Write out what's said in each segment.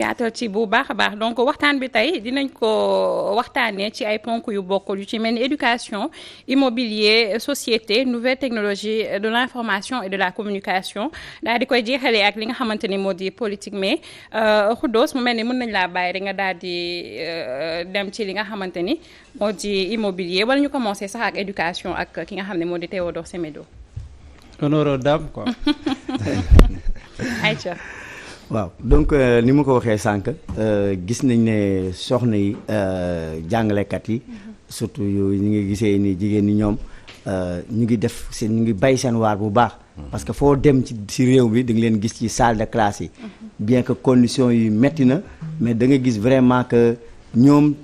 yaatal ci bu baax a baax donc waxtaan bi tey dinañ ko waxtaanee ci ay ponk yu bokkul yu ci mel ni éducation immobilier société nouvelle technologie de l'information et de la communication daal di koy jeexalee ak li nga xamante ni moo di politique mais Khoudoss mu mel ni mën nañ laa bàyyi rek nga daal di dem ci li nga xamante ni moo di immobilier wala ñu commencer sax ak éducation ak ki nga xam ne moo di Théodore Semedo. honneur aux dames quoi. Aïcha. waaw donc ni ma ko waxee sànq gis nañ ne soxna yi jàngalekat yi surtout yooyu ñu ngi gisee ni jigéen ñi ñoom ñu ngi def seen ñu ngi bay seen waar bu baax parce que foo dem ci réew bi da nga leen gis ci salle de classe yi bien que conditions yi metti na mais da nga gis vraiment que ñoom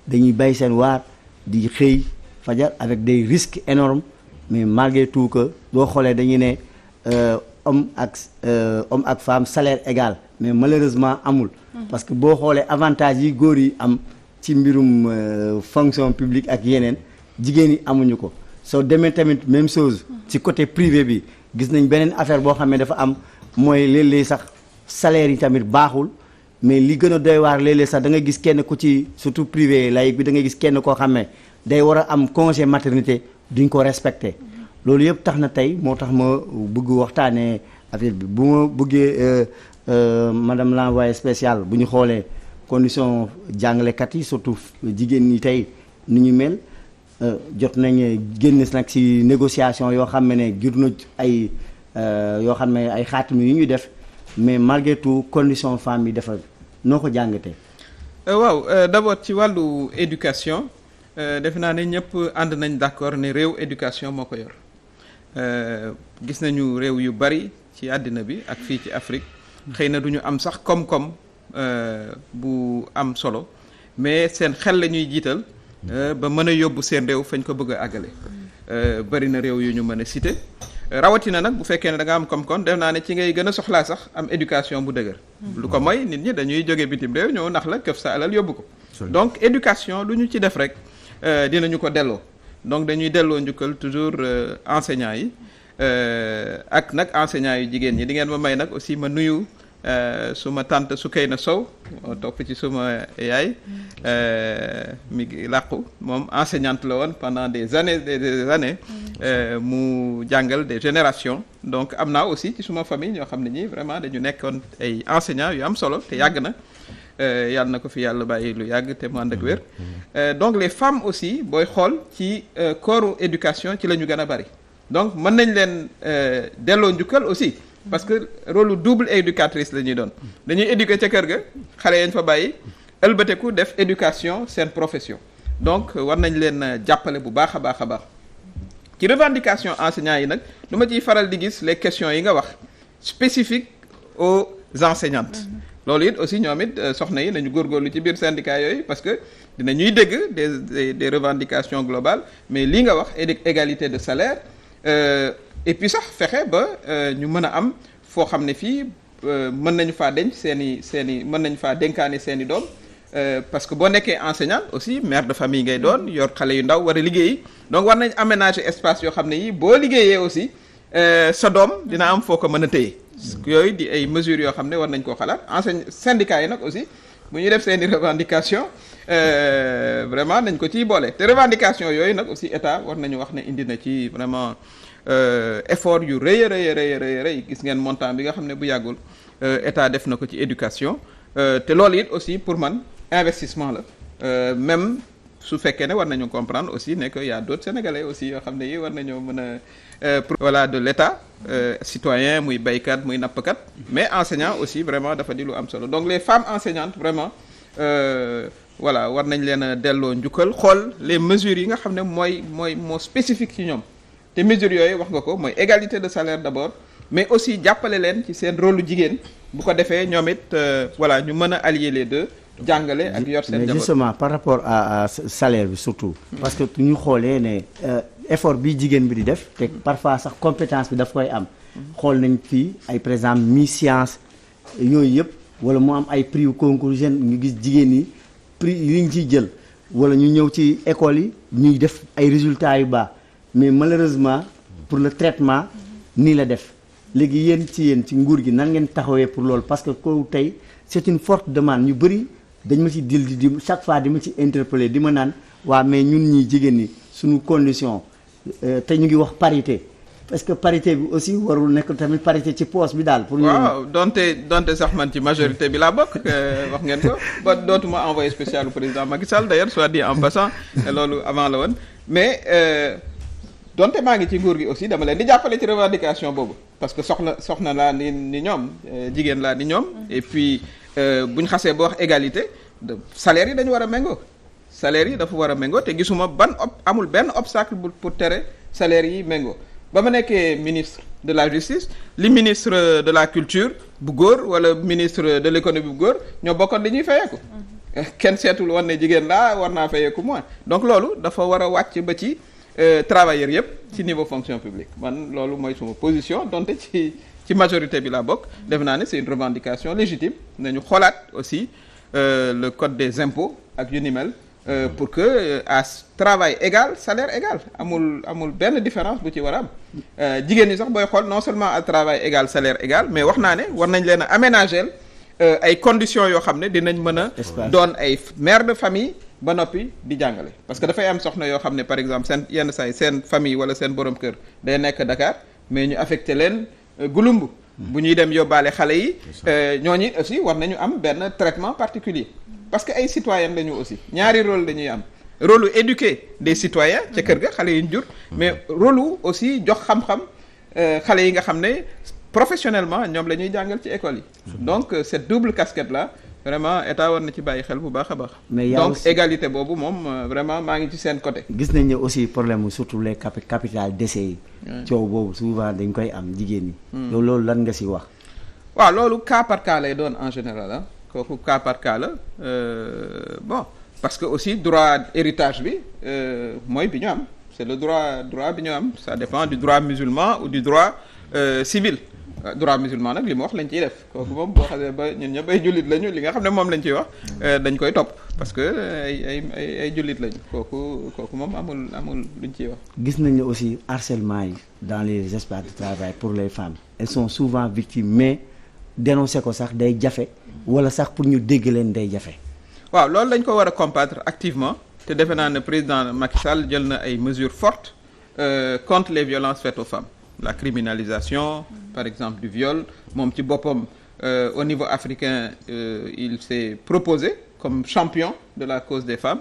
dañuy bay seen waar di xëy fajar avec des risques énormes mais malgré tout que boo xoolee dañuy ne homme ak femme salaire égal mais malheureusement amul parce que boo xoolee avantage yi góor yi am ci mbirum fonction publique ak yeneen jigéen yi amuñu ko soo demee tamit même chose ci côté privé bi gis nañ beneen affaire boo xam ne dafa am mooy léeg-léeg sax salaire yi tamit baaxul mais li gën a doy waar léeg-léeg sax da nga gis kenn ku ci surtout privé laïque bi da nga gis kenn koo xam ne day war a am congé maternité duñ ko respecté loolu yëpp tax na tey moo tax ma bëgg waxtaanee affaire bi bu ma bëggee madame l'envoyée spéciale bu ñu xoolee condition jàngalekat yi surtout jigéen ñi tey ni ñu mel jot nañ génn nag ci négociation yoo xam ne jur na ay yoo xam ne ay xaatim yu ñuy def mais malgré tout condition femme yi dafa noo ko jàngatee. waaw d'abord ci wàllu éducation defe naa ne ñëpp ànd nañ d'accord ne réew éducation moo ko yor. gis nañu réew yu bari ci àddina bi ak fii ci Afrique xëy na du ñu am sax koom-koom bu am solo mais seen xel la ñuy jiital ba mën a yóbbu seen réew fañ ko bëgg a àggale bari na réew yu ñu mën a citer rawatina nag bu fekkee ne da nga am koom-koom def naa ne ci ngay gën a soxlaa sax am éducation bu dëgër lu ko mooy nit ñi dañuy jóge bitim réew ñëw nax la këf sa alal yóbbu ko donc éducation lu ñu ci def rek dinañu ko delloo donc dañuy delloo njukkal toujours enseignants yi ak nag enseignants yu jigéen ñi di ngeen ma may nag aussi ma nuyu suma tante Soukeyna Sow topp ci suma yaay mi ngi làqu moom enseignante la woon pendant des années mu jàngal des générations donc am naa aussi ci suma famille ñoo xam ne ñi vraiment dañu nekkoon ay enseignants yu am solo te yàgg na yàlla na ko fi yàlla bàyyi lu yàgg te mu ànd ak wér donc les femmes aussi booy xool ci corps éducation ci la ñu gën a bari donc mën nañ leen delloo njukkal aussi parce que rôle double éducatrice la ñuy doon dañuy éduquer ca kër ga xale yañ fa bàyyi ëlbateku def éducation seen profession donc war nañ leen jàppale bu baax a baax a baax ci revendication enseignants yi nag du ma ciy faral di gis les questions yi nga wax spécifiques aux enseignantes loolu it aussi ñoom it soxna yi nañu góorgóorlu ci biir syndicat yooyu parce que dinañuy dégg des revendications globales mais lii nga wax égalité de salaire et puis sax fexe ba ñu mën a am foo xam ne fii mën nañu faa denc seen i mën nañu faa dénkaane seen i doom parce que boo nekkee enseignant aussi mère de famille ngay doon yor xale yu ndaw war a liggéeyi donc war nañ aménager espace yoo xam ne yi boo liggéeyee aussi sa doom dina am foo ko mën a téye yooyu di ay mesures yoo xam ne war nañ koo xalaat syndicats yi nag aussi bu ñu def seeni revendication vraiment nañ ko ciy boole te revendication yooyu nag aussi état war nañu wax ne indi na ci vraiment effort yu rëy a rëy gis ngeen montant bi nga xam ne bu yàggul état def na ko ci éducation te loolu it aussi pour man investissement la même su fekkee ne war nañu comprendre aussi ne que y a d'autres sénégalais aussi yoo xam ne yi war nañoo mën a voilà de l'état citoyen muy baykat muy nappkat mais enseignant aussi vraiment dafa di lu am solo donc les femmes enseignantes vraiment voilà war nañ leen a delloo njukkal xool les mesures yi nga xam ne moo spécifique ci ñoom te mesures yooyu wax nga ko mooy égalité de salaire d'abord mais aussi jàppale leen ci seen rôle jigéen bu ko defee ñoom it voilà ñu mën a allier les deux jàngale ak yor seen mais justement par rapport à salaire bi surtout parce que ñu xoolee ne effort bi jigéen bi di def te parfois sax compétence bi daf koy am xool nañ fii ay par exemple mi-science yooyu yëpp wala mu am ay prix concours jeune ñu gis jigéen ñi prix yi ñu ciy jël wala ñu ñëw ci école yi ñuy def ay résultats yu baax mais malheureusement pour le traitement nii la def léegi yéen ci nguur gi nan ngeen taxawee pour loolu parce que ko tey c'est une forte demande ñu bëri dañ ma ci di chaque fois di ma ci interpeller di ma naan waa mais ñun ñi jigéen ñi suñu condition te ñu ngi wax parité est-ce que parité bi aussi warul nekk tamit parité ci poste bi daal. pour ñu waaw donte sax man ci majorité bi laa bokk wax ngeen ko ba dootuma envoyé spécial au président Macky Sall d'ailleurs soit dit en passant loolu avant la woon mais donte maa ngi ci nguur gi aussi dama leen di jàppale ci revendication boobu parce que soxna laa ni ñoom jigéen laa ni ñoom et puis bu ñu xasee ba wax égalité salaire yi dañu war a méngoo salaire yi dafa war a méngoo te gisuma amul benn obstacle pour tere salaire yi méngoo. ba ma nekkee ministre de la justice li ministre de la culture bu góor wala ministre de l'économie bu góor ñoo bokkoon li ñuy fayeeku kenn seetul woon ne jigéen laa war naa fayeeku moins donc loolu dafa war a wàcc ba ci travailleurs yëpp ci niveau fonction publique man loolu mooy suma position donte ci majorité bi laa bokk def naa ne c'est une revendication légitime nañu xoolaat aussi le code des impôts ak yu ni mel pour que à travail égal salaire égal amul benn différence bu ci war a am jigéen ñi sax booy xool non seulement à travail égal salaire égal mais wax naa ne war nañ leen a aménager ay conditions yoo xam ne dinañ mën a doon ay mère de famille ba noppi di jàngale parce que dafay am soxna yoo xam ne par exemple seen yenn saa yi seen famille wala seen borom kër day nekk Dakar mais ñu affecté leen Gouloumbou bu ñuy dem yóbbaale xale yi ñooñu aussi war nañu am benn traitement particulier parce que ay citoyens lañu aussi ñaari rôle dañuy am rôle éduquer des citoyens ca kër ga xale yi ñu jur mais rôle aussi jox xam-xam xale yi nga xam ne professionnellement ñoom la ñuy jàngal ci école yi donc cette double casquette là vraiment état war na ci bàyyi xel bu baax a baax donc aussi, égalité boobu moom vraiment maa ngi ci seen côté gis nañ ne aussi problème surtout les capital décès yi coow boobu souvent dañ koy am jigéen ñi yow loolu lan nga si wax waaw loolu cas par cas lay doon en général ah kooku cas par cas la bon parce que aussi droit héritage bi mooy bi ñu am c'est le droit bi ñu am ça dépend du droit musulman ou du droit civil droit musulman nag li mu wax lañ ciy def kooku moom boo xasee ba ñun ñëpp ay jullit lañu li nga xam ne moom lañ ciy wax dañ koy topp parce que ay jullit lañu kooku moom amul luñ ciy wax. gis nañ ne aussi harcèlement yi dans les espaces de travail pour les femmes elles sont souvent victimes mais dénoncer ko sax day jafe wala sax pour ñu dégg leen day jafe. waaw loolu lañ ko war a combattre activement te defe naa ne président Macky Sall jël na ay mesures fortes contre les violences faites aux femmes. La criminalisation par exemple du viol moom ci boppam au niveau africain il s'est proposé comme champion de la cause des femmes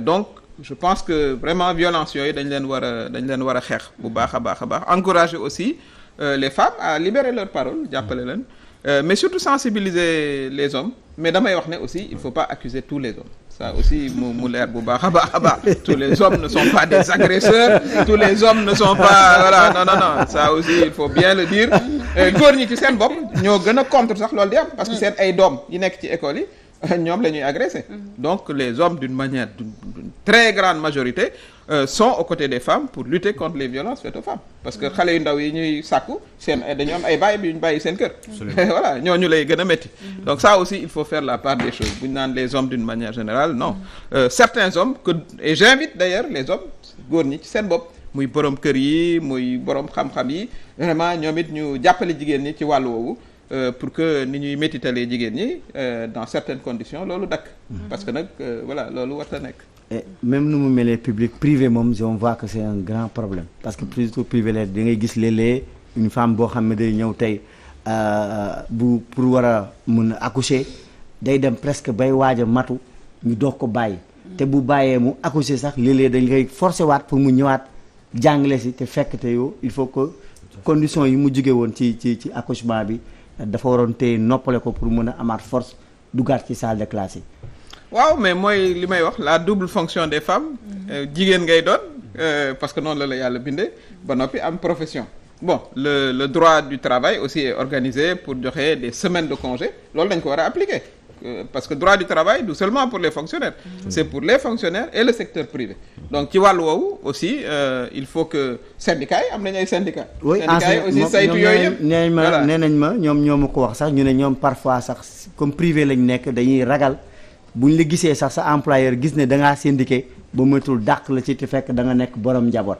donc je pense que vraiment violence yooyu dañ leen war a xeex bu baax a baax encourager aussi les femmes à libérer leur parole jàppale leen mais surtout sensibiliser les hommes mais damay wax ne aussi il faut pas accuser tous les hommes ça aussi mu leer bu baax a baax tous les hommes ne sont pas des agresseurs tous les hommes ne sont pas voilà non ça aussi il faut bien le dire góor ñi ci seen bopp ñoo gën a contre sax loolu di am parce que seen ay doom yi nekk ci école yi ñoom la ñuy agressé donc les hommes d'une très grande majorité sont aux côtés des femmes pour lutter contre les violences faites aux femmes parce que xale yu ndaw yi ñuy sàkku dañu am ay bàyyi bi ñu bàyyi seen kër voilà ñooñu lay gën a métti donc ça aussi il faut faire la part des choses bu ñu naan les hommes d'une manière générale non certains hommes et j'invite d'ailleurs les hommes góor ñi ci seen bopp muy borom kër yi muy borom xam-xam yi vraiment ñoom it ñu jàppale jigéen ñi ci wàllu woowu pour que ni ñuy métitalee jigéen ñi dans certaines conditions loolu dakk parce que nag voilà loolu warta nekk et même nu mu melee public privé moom on voit que c'est un grand problème parce que plutôt privé la da ngay gis léeg-léeg une femme boo xam ne day ñëw tey pour war a mun a accoucher day dem presque bay waaj a matu ñu doog ko bàyyi te bu bàyyee mu accoucher sax léeg-léeg dañ koy forcer waat pour mu ñëwaat jàngale si te fekk te yow il faut que conditions yi mu jóge woon ci accouchement bi dafa waroon tey noppale ko pour mën a amaat force duggaat ci salle de classe yi. waaw mais mooy li may wax la double fonction des femmes jigéen ngay doon parce que noonu la yàlla bindee ba noppi am profession bon le droit du travail aussi est organisé pour joxe des semaines de congé loolu dañ ko war a appliquer parce que droit du travail du seulement pour les fonctionnaires c'est pour les fonctionnaires et le secteur privé donc ci wàllu woowu aussi il faut que syndicats yi am nañu ay syndicats syndicats yi aussi saytu yooyu yëpp nee nañ ma ñoo ma ko wax sax ñu ne ñoom parfois sax comme privé lañ nekk dañuy ragal buñ la gisee sax sa employeur gis ne da ngaa syndiqué ba matul dàq la ci te fekk da nga nekk borom njaboot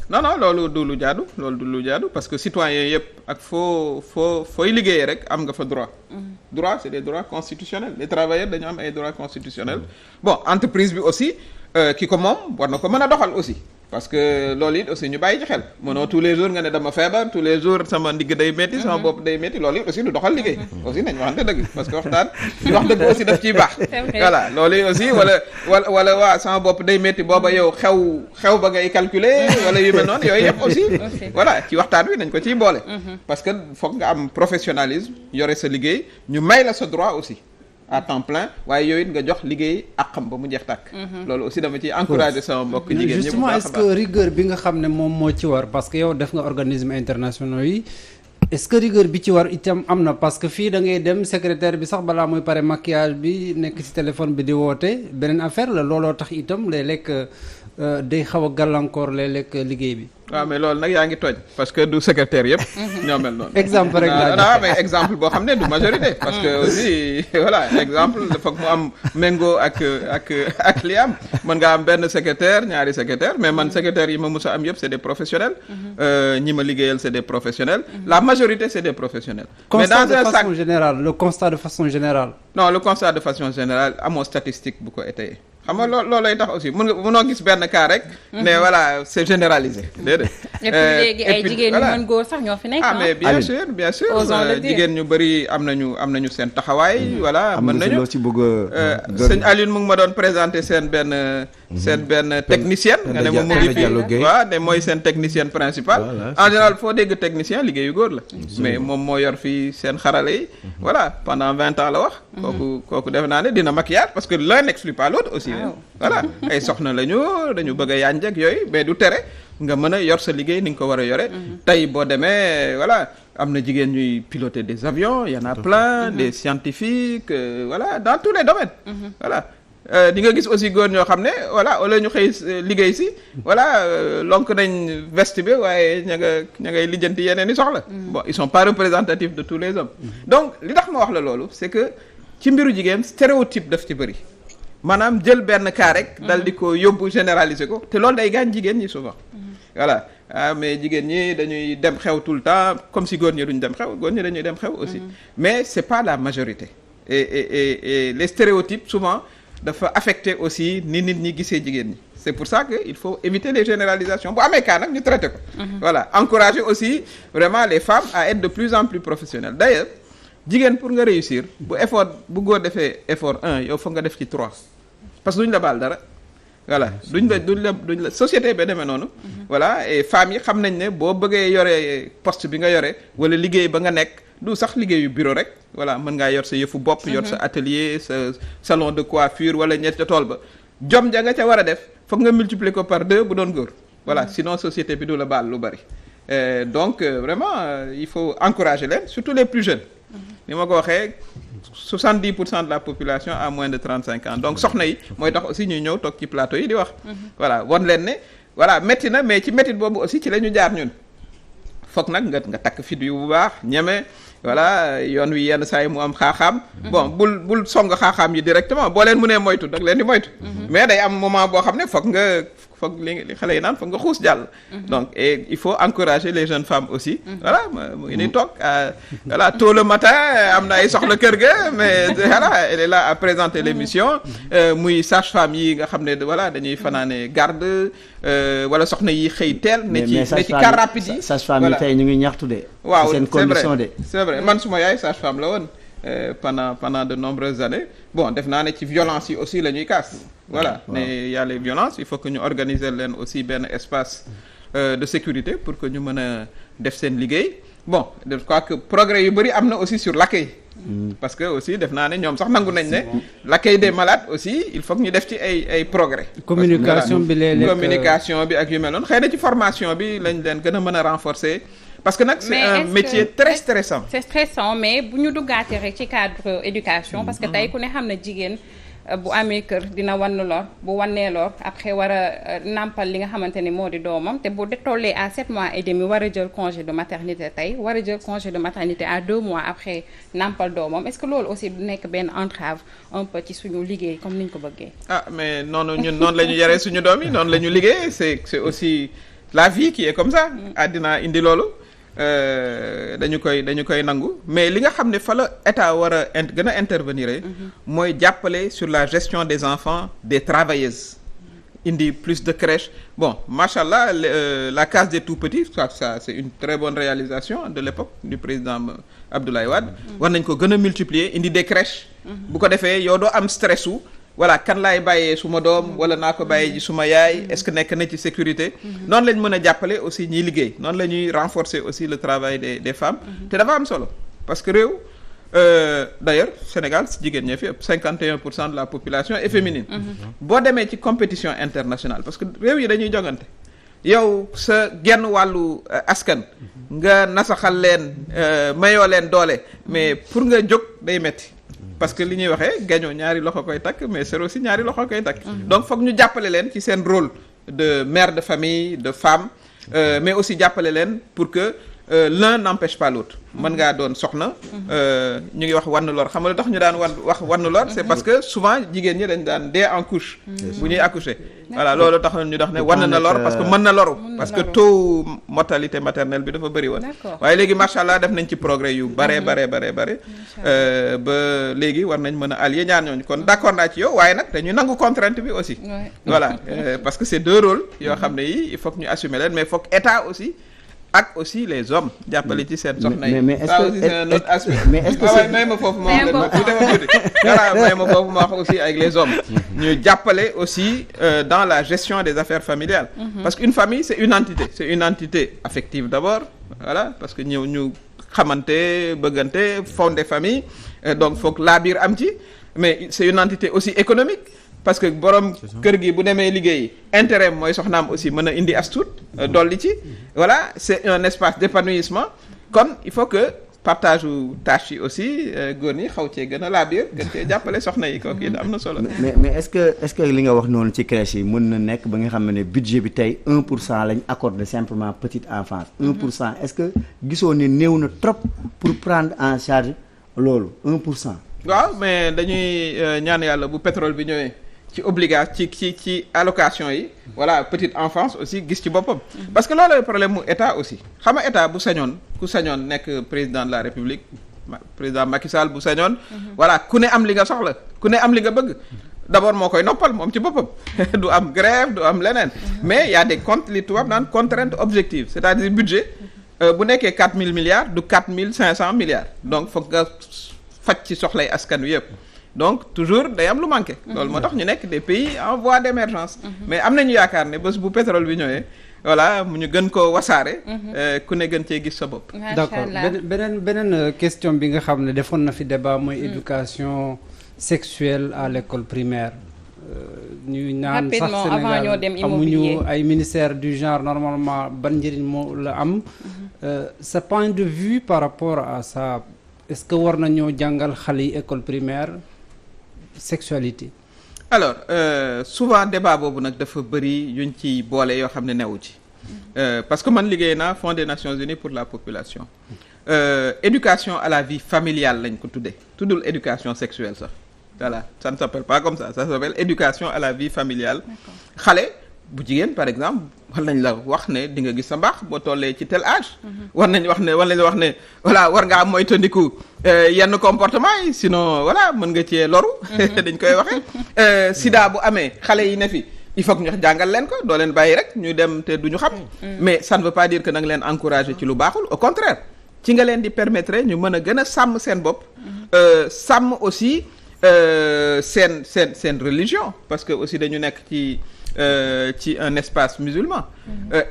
non loolu du lu jaadu parce que citoyen yëpp ak fooy liggéeyee rek am nga fa droit. Droit c'est des droits constitutionnels les travailleurs dañu am ay droits constitutionnels. Bon entreprise bi aussi ki ko moom war na ko mën a doxal aussi. Parce que loolu it aussi ñu bàyyi ci xel mënoo tous les jours nga ne dama feebar tous les jours sama ndigg day métti sama bopp day métti loolu it aussi du doxal liggéey aussi nañ waxante dëgg parce que waxtaan di wax dëgg aussi daf ciy baax voilà loolu it aussi wala waa sama bopp day métti booba yow xew ba ngay calculer wala yu mel noonu yooyu yëpp aussi voilà ci waxtaan wi nañ ko ciy boole parce que foog nga am professionnalisme yore sa liggéey ñu may la sa droit aussi à temps plein waaye yooyu it nga jox liggéey ak xam ba mu jeex tàkk. loolu aussi dama ciy encourager sama mbokk jigéen ñi. justement est-ce que rigueur bi nga xam ne moom moo ci war parce que yow def nga organisme internationaux yi est-ce que rigueur bi ci war itam am na parce que fii da ngay dem secrétaire bi sax balaa muy pare maquillage bi nekk ci téléphone bi di woote beneen affaire la looloo tax itam léeg-léeg day xaw a gàllankoor léeg-léeg liggéey bi. waaw mais loolu nag yaa ngi tooñ parce que du secrétaire yëpp ñoo mel noonu. exemple rek laa mais exemple boo xam ne du majorité parce que aussi voilà exemple foog mu am méngoo ak li am mën nga am benn secrétaire ñaari secrétaire mais man secrétaire yi ma mës a am yëpp c'est des professionnels ñi ma liggéeyal c'est des professionnels la majorité c'est des professionnels. mais dans un sac le constat de façon générale. non le constat de façon générale amoo statistique bu ko étayé. xam nga loolay tax aussi mënoo gis benn cas rek. mais voilà c'est généralisé déedéet. et puis léegi ay jigéen ñu mën góor sax ñoo fi nekk. mais bien sûr jigéen ñu bëri am nañu seen taxawaay. voilà mën nañu sëñ Alioune mu ngi ma doon présenter seen benn technicienne. nga ne moom mu ngi fi waaw ne mooy seen technicienne principale. en général foo dégg technicien liggéeyu góor la. mais moom moo yor fii seen xarale yi. voilà pendant 20 ans la wax. kooku defe naa ne dina maquillage parce que l'un n'exclut pas l'autre aussi. voilà ay soxna dañu bëgg a yànj ak yooyu mais du tere nga mën a yor sa liggéey ni nga ko war a yore. tey boo demee voilà am na jigéen ñuy piloter des avions y en a plein des scientifiques voilà dans tous les domaines. voilà di nga gis aussi góor ñoo xam ne voilà wala ñu xëy liggéey si voilà lonk nañ veste bi waaye ña ngay lijjanti yeneen i soxla. bon ils sont pas représentatifs de tous les hommes. donc li tax ma wax la loolu c'est que ci mbiru jigéen stéréotype daf ci bëri. maanaam jël benn cas rek dal di ko yóbbu généraliser ko te loolu day gaañ jigéen ñi souvent voilà mais jigéen ñi dañuy dem xew tout le temps comme si góor ñi duñ dem xew góor ñi dañuy dem xew aussi mais c'est pas la majorité et les stéréotypes souvent dafa affecter aussi ni nit ñi gisee jigéen ñi c'est pour ça que il faut éviter les généralisations bu amee cas nag ñu traiter ko voilà encourager aussi vraiment les femmes à être de plus en plus professionnelles d'ailleurs jigéen pour nga réussir bu góor defee effort 1 yow foog nga def ci 3 parce que duñ la baal dara voilà duñ la société ba demee noonu voilà et femmes yi xam nañ ne boo bëggee yore poste bi nga yore wala liggéey ba nga nekk du sax liggéeyu bureau rek voilà mën ngaa yor sa yëfu bopp yor sa atelier sa salon de coiffure wala ñett ca tool ba jom ja nga ca war a def foog nga multiplier ko par 2 bu doon góor voilà sinon société bi du la baal lu bari donc vraiment il faut encourager leen surtout les plus jeunes ni ma ko waxee 70% de la population a moins de 35 ans donc soxna yi mooy tax aussi ñuy ñëw toog ci plateau yi di wax voilà won leen ne voilà métti na mais ci métti boobu aussi ci la ñu jaar ñun foog nag nga takk fit yu bu baax ñeme voilà yoon wi yenn saa yi mu am xaaxaam bon bul song xaaxaam yi directement boo leen mënee moytu dag leen di moytu mais day am moment boo xam ne foog li xale yi naan foog nga xuus jàll donc et il faut encourager les jeunes femmes aussi voilà mu ngi ni toog voilà tôt le matin am na ay soxla kër ga mais voilà elle est là à présenter l'émission muy sage-femme yi nga xam ne voilà dañuy fanaane garde wala soxna yi xëy teel ne ci car rapide yi sage-femme yi tey ñu ngi ñaxtu de waaw seen condition de c'est vrai man suma yaay sage-femme la woon pendant de nombreuses années bon def naa ne ci violence yi aussi la ñuy kaas voilà mais y a les violences il faut que ñu organiser leen aussi benn espace de sécurité pour que ñu mën a def seen liggéey bon je crois que progrès yu bëri am na aussi sur l'accueil parce que aussi def naa ne ñoom sax nangu nañ ne l'accueil des malades aussi il faut que ñu def ci ay progrès communication bi ak yu mel noonu xëy na ci formation bi lañ leen gën a mën a renforcer parce que nag c'est un métier très stressant. C'est stressant mais bu ñu duggaatee rek ci cadre éducation parce que tey ku ne xam na jigéen bu amee kër dina wann lor bu wannee lor après war a nàmpal li nga xamante ni moo di doomam te bu tollee à 7 mois et demi war a jël congé de maternité tey war a jël congé de maternité à 2 mois après nàmpal doomam est-ce que loolu aussi du nekk benn entrave un peu ci suñu liggéey comme ni ñu ko bëggee. mais noonu ñun noonu la ñu yaree suñu doom yi noonu la ñu liggéey c'est aussi la vie qui est comme ça àddina indi loolu dañu koy nangu mais li nga xam ne fa la état war a gën a intervenir mooy jàppale sur la gestion des enfants des travailleuses indi plus de crèches bon machallah la case des tout-petits ça c'est une très bonne réalisation de l'époque du président Abdoulaye Wade war nañ ko gën a multiplier indi des crèches bu ko defee yow doo am stress u voilà kan laay bàyyee suma doom wala naa ko bàyyee ji suma yaay est-ce que nekk na ci sécurité noonu lañ mën a jàppale aussi ñiy liggéey noonu la ñuy renforcer aussi le travail des femmes te dafa am solo parce que réew d'ailleurs Sénégal jigéen ñee fi ëpp 51% de la population est féminine boo demee ci compétition internationale parce que réew yi dañuy jogante yow sa genn wàllu askan nga nasaxal leen mayoo leen doole mais pour nga jóg day metti parce que li ñuy waxee gañoo ñaari loxo koy takk mais c'est aussi ñaari loxo koy takk donc foog ñu jàppale leen ci seen rôle de mère de famille de femme mais aussi jàppale leen pour que l'un n'empêche pas l'autre mën ngaa doon soxna ñu ngi wax wann lor xam nga tax ñu daan wax wann lor c'est parce que souvent jigéen ñi dañ daan dee en couche bu ñuy accoucher voilà loolu tax ñu dox ne wann na lor parce que mën na loru parce que taux mortalité maternelle bi dafa bëri woon waaye léegi machallah def nañ ci progrès yu bare ba léegi war nañ mën a allier ñaar ñooñu kon d'accord naa ci yow waaye nag dañuy nangu contrainte bi aussi voilà parce que c'est deux rôles yoo xam ne yi il faut que ñu assumer leen mais il faut que état aussi ak aussi les hommes jàppale ci seen soxna yi mais est-ce que may ma foofu ma wax leen tuuti voilà may ma foofu ma wax aussi avec les hommes ñu jàppale aussi dans la gestion des affaires familiales parce qu'une famille c'est une entité affective d'abord voilà parce que ñu xamante bëggante fonder famille donc foog laabiir am ci mais c'est une entité aussi économique parce que borom kër gi bu demee liggéey intérêt mooy soxnaam aussi mën a indi as tuut dolli ci voilà c'est un espace d'épanouissement kon il faut que partage u tâches yi aussi góor ñi xaw cee gën a laabiir gën cee jàppale soxna yi kooku it am na solo. mais est-ce que li nga wax noonu ci crèche yi mën na nekk ba nga xam ne budget bi tey 1% lañ accordé simplement petite enfance 1% est-ce que gisoo ne néew na trop pour prendre en charge loolu 1%. waaw mais dañuy ñaan yàlla bu pétrole bi ñëwee. ci allocation yi voilà petite enfance aussi gis ci boppam parce que loolu problème mu état aussi xam nga état bu sañoon ku sañoon nekk président de la république président Macky Sall bu sañoon voilà ku ne am li nga soxla ku ne am li nga bëgg d'abord moo koy noppal moom ci boppam du am grève du am leneen mais y a des comptes li tubaab naan contraintes objectives c'est-à-dire budget bu nekkee 4000 milliards du 4500 milliards donc foog nga faj ci soxlay askan wi yëpp donc toujours day am lu manqué loolu moo tax ñu nekk des pays en voie d'émergence mais am nañu yaakaar ne bés bu pétrole bi ñëwee voilà mu ñu gën ko wasaare ku ne gën cee gis sa bopp d'accord beneen question bi nga xam ne defoon na fi débat mooy éducation sexuelle à l'école primaire ñuy naan sax Sénégal amuñu ay ministère du genre normalement ban njëriñ moo la am sa point de vue par rapport à ça est-ce que war nañoo jàngal xale yi école primaire sexualité. alors souvent débat boobu nag dafa bëri yuñ ci boole yoo xam ne newu ci parce que man liggéey naa Fonds des Nations Unies pour la population éducation à la vie familiale lañ ko tuddul éducation sexuelle sax voilà ça ne s'appelle pas comme ça s'appelle éducation à la vie familiale xale bu jigéen par exemple war nañ la wax ne di nga gis sa mbaax boo tollee ci tel âge war nañ wax ne voilà war ngaa moytandiku yenn comportement yi sinon voilà mën nga cee loru dañ koy waxe sida bu amee xale yi ne fi il faut que ñu jàngal leen ko doo leen bàyyi rek ñu dem te duñu xam mais ça ne veut pas dire que da nga leen encourager ci lu baaxul au contraire ci nga leen di permettre ñu mën a gën a sàmm seen bopp sàmm aussi seen religion parce que aussi dañu nekk ci un espace musulman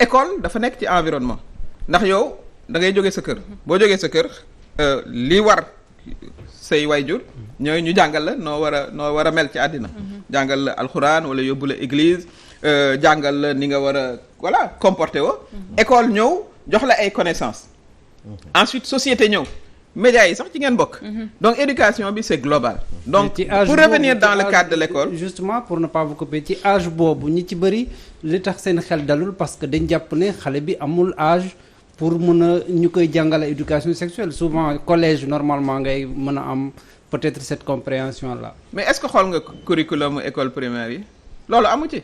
école dafa nekk ci environnement ndax yow da ngay jógee sa kër boo jógee sa kër li war say wayjur ñooy ñu jàngal la noo war a mel ci àddina jàngal la alxuraan wala yóbbu la église jàngal la ni nga war a voilà comporter wo école ñëw jox la ay connaissances ensuite société ñëw médias yi sax ci ngeen bokk donc éducation bi c'est global donc pour revenir dans le cadre de l'école justement pour ne pas vous couper ci âge boobu ñi ci bëri li tax seen xel dalul parce que dañ jàpp ne xale bi amul âge pour mën a ñu koy jàngale éducation sexuelle souvent collège normalement ngay mën a am peut-être cette compréhension là mais est-ce que xool nga curriculum école primaire yi loolu amu ci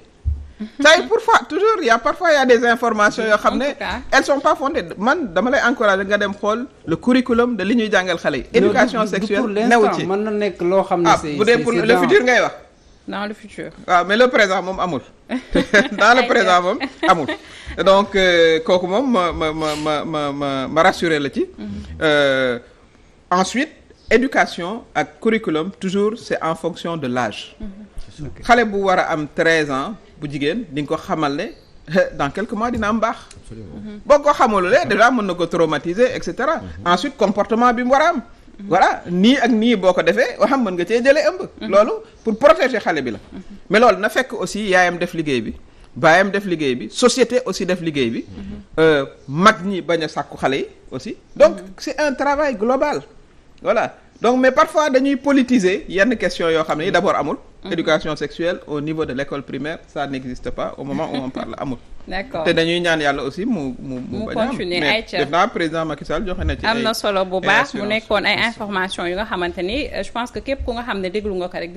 c'est parfois il y a des informations yoo xam ne elles sont pas fondées man dama lay encourager nga dem xool le curriculum de li ñuy jàngal xale yi éducation sexuelle newu ci mën na nekk loo xam ne bu dee pour le futur ngay wax dans le futur waaw mais le présent moom amul dans le présent moom amul donc kooku moom ma rassurer la ci ensuite éducation ak curriculum toujours c'est en fonction de l'âge xale bu war a am 13 ans bu jigéen di nga ko xamal ne dans quelques mois dina am baax boo ko xamalulee déjà mën na ko traumatiser et cetera ensuite comportement bi mu war a am voilà nii ak nii boo ko defee waxam mën nga cee jëlee ëmb loolu pour protéger xale bi la mais loolu na fekk aussi yaayam def liggéey bi baayam def liggéey bi société aussi def liggéey bi mag ñi bañ a sàkku xale yi aussi donc c'est un travail global voilà donc mais parfois dañuy politiser yenn question yoo xam ne yi d'abord amul éducation sexuelle au niveau de l'école primaire ça n'existe pas au moment où on parle amul d'accord te dañuy ñaan yàlla aussi mu bañ a am mais def naa président Macky Sall joxe na ci am na solo bu baax mu nekkoon ay information yu nga xamante ni je pense que képp ku nga xam ne déglu nga ko rek